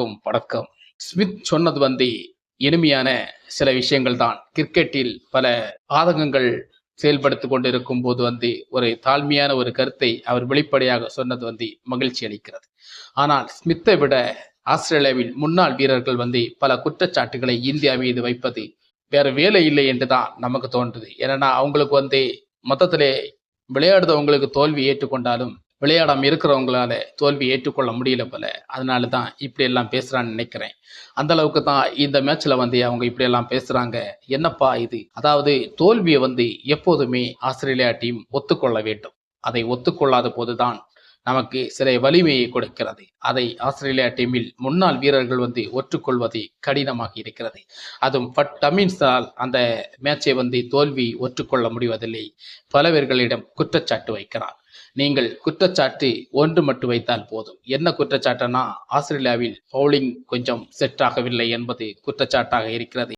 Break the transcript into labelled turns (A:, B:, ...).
A: வணக்கம். ஸ்மித் சொன்னது இனிமையான சில விஷயங்கள் தான். கிரிக்கெட்டில் பல ஆதங்கங்கள் செயல்படுத்திக் கொண்டிருக்கும் போது ஒரு தாழ்மையான ஒரு கருத்தை அவர் வெளிப்படையாக சொன்னது மகிழ்ச்சி அளிக்கிறது. ஆனால் ஸ்மித்தை விட ஆஸ்திரேலியாவில் முன்னாள் வீரர்கள் பல குற்றச்சாட்டுகளை இந்தியா மீது வைப்பது வேற வேலை இல்லை என்றுதான் நமக்கு தோன்றுது. ஏன்னா அவங்களுக்கு மொத்தத்திலே விளையாடுறவங்களுக்கு தோல்வி ஏற்றுக்கொண்டாலும் விளையாடாம இருக்கிறவங்களால தோல்வி ஏற்றுக்கொள்ள முடியல போல. அதனால தான் இப்படி எல்லாம் பேசுறான்னு நினைக்கிறேன். அந்த அளவுக்கு தான் இந்த மேட்ச்ல அவங்க இப்படி எல்லாம் பேசுறாங்க. என்னப்பா இது? அதாவது தோல்வியை எப்போதுமே ஆஸ்திரேலியா டீம் ஒத்துக்கொள்ள வேண்டும். அதை ஒத்துக்கொள்ளாத போதுதான் நமக்கு சில வலிமையை கொடுக்கிறது. அதை ஆஸ்திரேலியா டீமில் முன்னாள் வீரர்கள் ஒற்றுக்கொள்வது கடினமாக இருக்கிறது. அதுவும் டமின்ஸால் அந்த மேட்சை தோல்வி ஒற்றுக்கொள்ள முடிவதில்லை. பலவர்களிடம் குற்றச்சாட்டு வைக்கிறார். நீங்கள் குற்றச்சாட்டு ஒன்று மட்டும் வைத்தால் போதும். என்ன குற்றச்சாட்டுனா ஆஸ்திரேலியாவில் பவுலிங் கொஞ்சம் செட் ஆகவில்லை என்பது குற்றச்சாட்டாக இருக்கிறது.